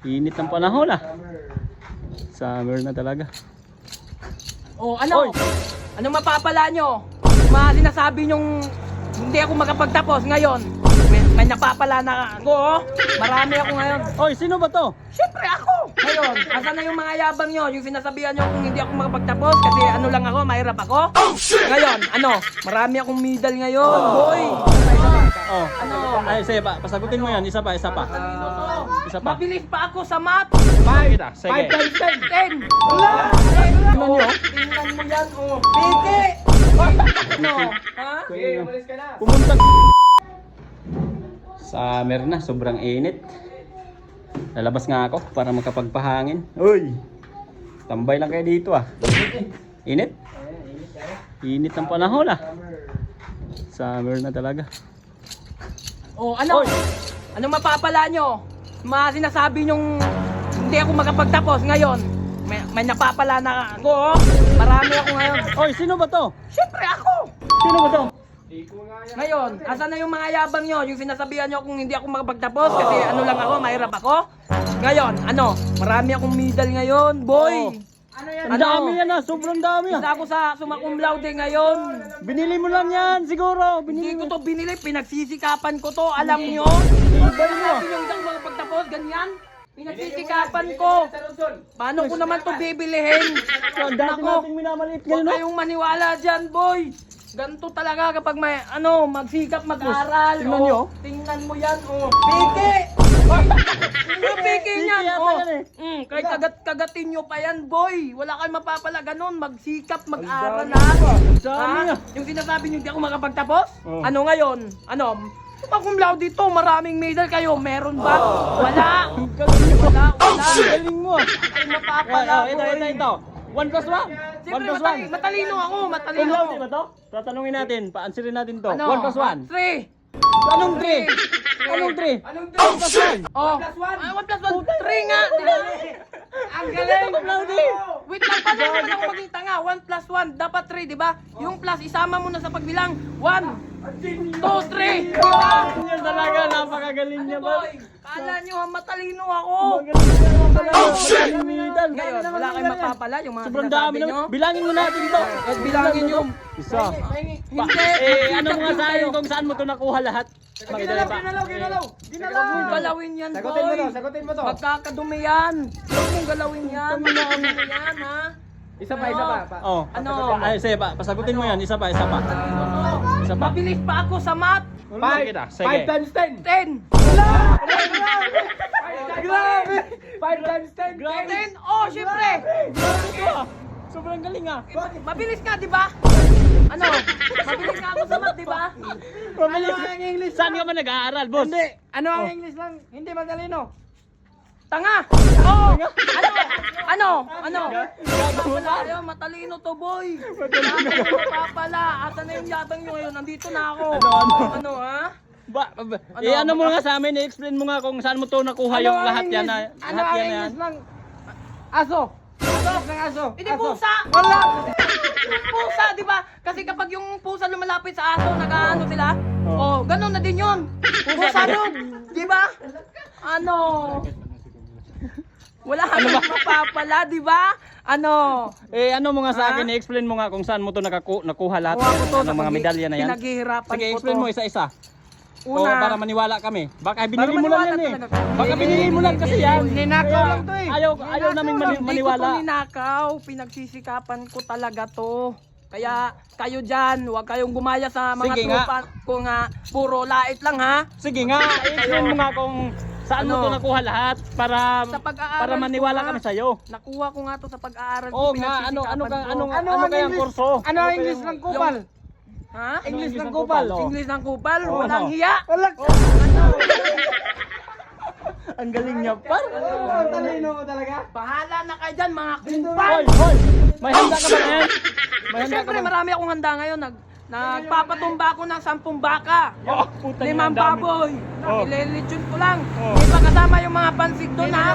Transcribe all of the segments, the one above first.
Init ng panahon ah. Summer na talaga. Oh, ano? Oy! Anong mapapala nyo? Mga sinasabi nyong hindi ako makapagtapos ngayon. May napapala na ako, oh. Marami ako ngayon. Oy, sino ba to? Siyempre ako! Ngayon, asan na yung mga yabang nyo? Yung sinasabihan nyo kung hindi ako makapagtapos kasi ano lang ako, mahirap ako? Ngayon, ano? Marami akong medal ngayon, boy! Oh. Ano? Ay, sige pa. Pasagutin mo yan. Isa pa, isa pa. Matalino to. Isa pa. Mabilis pa ako sa math. Kita. Sige. 5 times 10. 10. Wala! Tingnan nyo. Tingnan mo yan, oh. Piki! Ano? Ha? Pumunta. Summer na, sobrang init. Lalabas nga ako para makapagpahangin. Uy! Tambay lang kayo dito ah. Init? Init ng panahon ah. Summer na talaga. Oh, ano? Oy! Anong mapapala nyo? Mga sinasabi nyong hindi ako makapagtapos ngayon. May napapala na ako, oh. Marami ako ngayon. Oy, sino ba to? Siyempre ako! Sino ba to? Ngayon, asan na yung mga yabang nyo? Yung sinasabihan nyo kung hindi ako makapagtapos kasi ano lang ako, mahirap ako? Ngayon, ano? Marami akong medal ngayon, boy! Ano yan? Ang dami yan ah, sobrang dami ah. Isa ako sa summa cum laude ngayon. Binili mo lang yan, siguro. Hindi Binili ko mo. to binili, pinagsisikapan ko to, alam nyo? Ibay mo. Sabi nyo hindi ako makapagtapos, ganyan? Pinagsisikapan ko. Paano ko naman to bibilihin? Ang dati Nako, nating minamaliit huwag ngayon. kayong maniwala dyan, boy. Ganito talaga kapag may, ano, magsikap mag-aral. Tingnan nyo. Tingnan mo yan, oh. Piki! Yung piki niyan, yata oh. yan Kahit kagatin nyo pa yan, boy. Wala kayong mapapala, ganun. Magsikap, mag-aral, ha? Dami Ha? na. Yung sinasabi nyo, hindi ako makapagtapos? Oh. Ano ngayon? Ano? Kung lao dito, maraming medal kayo. Meron ba? Wala. Wala. Galing mo ah. Ay, mapapala, Ito, boy. ito. 1 plus 1. 1 Siyempre, plus 1. matalino ako, Kung matalino. laude ba to? Tatanungin natin, paansirin natin to. Ano? 1 plus 1. 3. Anong 3? Anong 3? Anong 1 plus 1. Oh. 1 plus 1. 3 nga. Ang galing. Laude. Wait lang, paano naman ako maging tanga? 1 plus 1, dapat 3, di ba? Yung plus, isama mo na sa pagbilang. 1, 2, 3. Diba? Yan talaga, napakagaling niya ba? Boy, kala nyo ha, matalino ako. Magaling niya naman talaga. Magaling medal. Ngayon, wala kayong mapapala yung mga Sobrang sinasabi dami nyo. naman. Bilangin mo natin to. At bilangin nyo. Isa. Hindi. Ano mo nga sa akin kung saan mo to nakuha lahat? Huwag mong galawin yan, boy. Sagutin mo to. Magkakadumi yan. Huwag mong galawin yan. Magkakadumi yan, ha? Isa pa. Oh. Ano? Ay, sige pa. Pasagutin mo yan. Isa pa, isa pa. Isa pa. Mabilis pa ako sa math. 5 5 times 10. 10. Grabe! 5 times 10. 10. Oh, syempre. Sobrang galing ah. Mabilis nga, di ba? Ano? Mabilis nga ako sa math, di ba? Mabilis. Saan ka ba nag-aaral, boss? Hindi. Ano ang English lang? Hindi matalino. Tanga! Oh! Ano? Ayaw, matalino to, boy. Papala. Asa na yung yabang nyo ngayon? Nandito na ako. Ano, ha? Ano mo nga sa amin, i-explain mo nga kung saan mo to nakuha yung lahat yan. Ano Lahat ang yan na yan. English lang? Aso. English ng aso. Hindi pusa! Wala! Pusa, di ba? Kasi kapag yung pusa lumalapit sa aso, nag-ano sila? Oh, ganun na din yun. Pusa doon, di ba? Ano? Wala kang mapapala, di ba? Ano? Ano mo nga sa Ha? akin, i-explain mo nga kung saan mo to nakuha lahat Kuha ko to ng mga medalya na yan. Pinaghihirapan Sige, ko explain to. mo isa-isa. O Una, para maniwala kami. Baka binili mo maniwala lang yan eh. talaga kami. Baka binili mo lang kasi yan. Ninakaw lang to eh. Ayaw namin hindi ko to maniwala. ninakaw. Pinagsisikapan ko talaga to. Kaya kayo dyan, huwag kayong gumaya sa mga Sige nga. tropa ko nga. Puro lait lang, ha? Sige nga, i-explain mo nga kung saan mo Ano? to nakuha lahat Sa pag-aaral para maniwala ko nga. kami sa'yo. Nakuha ko nga to sa pag-aaral ko. Oo nga, ano pinagsisikapan ko. kayang English? kurso? Ano ang English ng kupal? Ha? English ng kupal? kupal. English ng kupal? Oo. Walang hiya? Wala. Ang galing niya pa. Ang talino mo talaga. Bahala na kayo dyan, mga kupal! Hoy! May handa ka ba ngayon? May handa ka Siyempre, ba? marami akong handa ngayon. Nagpapatumba ako ng 10 baka. Oh, puta niya, 5 ang dami. baboy. Oh. Ililitsyon ko lang. Oh. May pa kasama yung mga pansig doon, ha?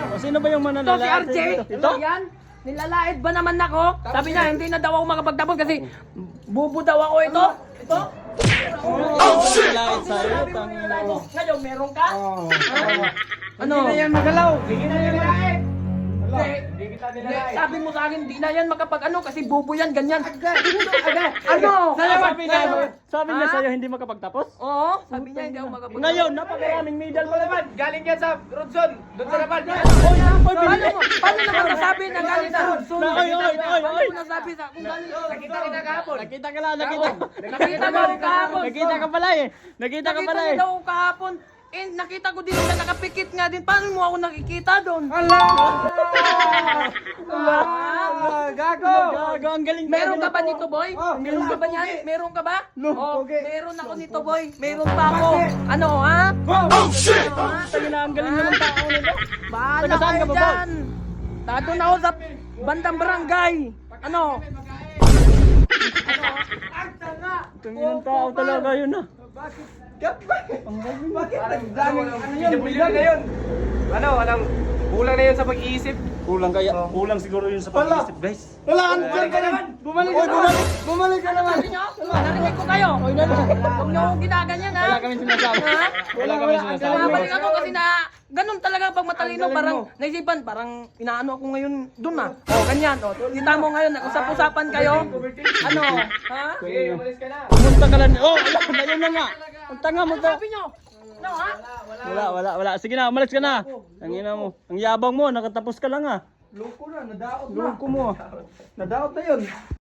O, sino ba yung Ito mananala? si RJ. Ito? Yan. Nilalait ba naman ako? Sabi niya, hindi na daw ako makapagtapos kasi bubo daw ako ito. Ito. Oh, shit! Sa'yo, Sabi mo tangina. nilalait. Ngayon, meron ka? Oh. Ha? Ano? Hindi na yan magalaw. Hindi na yan magalaw. Hindi, sabi mo sa akin, di na yan makapag ano, kasi bubo yan, ganyan. Ano? Sabi niya sa'yo hindi makapagtapos? Oo, sabi niya hindi ako makapag Ngayon, napakaraming medal mo naman. Galing yan sa Rodson. Doon sa Laban. Paano naman nasabi na galing sa Rodson? Oy. Paano mo nasabi sa kung galing sa Rodson? Nakita kita kahapon. Nakita ka lang, nakita. Nakita mo ako kahapon. Nakita ka pala eh. Nakita ka Nakita pala niya eh. daw ako kahapon. Eh, nakita ko din na nakapikit nga din. Paano mo ako nakikita doon? Gago. Gago, ang galing. Meron ka ba nito, boy? Meron ka ba niyan? Meron ka ba? Oh, meron ako nito, boy. Meron pa ako. Ano, ha? Oh shit! Tangina, ang galing naman tao nito. Bahala Taga saan kayo ka ba, dyan. Doon ako sa bandang barangay. Ano? Tangina ng tao talaga yun ah. Ano, walang kulang na yun sa pag-iisip. Kulang siguro yun sa pag-iisip, guys. Wala, andyan ka naman. Bumalik ka naman. Bumalik ka naman. Sabi nyo? Narinig ko kayo. Huwag nyo akong ginaganyan, ha? Wala kami sinasabi. Ha? Wala kami sinasabi. Bumabalik ako kasi na ganun talaga pag matalino, parang naisipan, parang inaano ako ngayon dun ah. O, ganyan. O, kita mo ngayon, nag-usap-usapan kayo. Ano? Ha? Umalis ka na. Pumunta ka lang. Oh, ayun na nga. Ang tanga mo to. Sabi nyo? Ano, ha? Wala. Sige na, umalis ka na. Tangina mo. Ang yabang mo, nakatapos ka lang ah. Loko na, nadaot na. Loko mo ah. Nadaot na yun.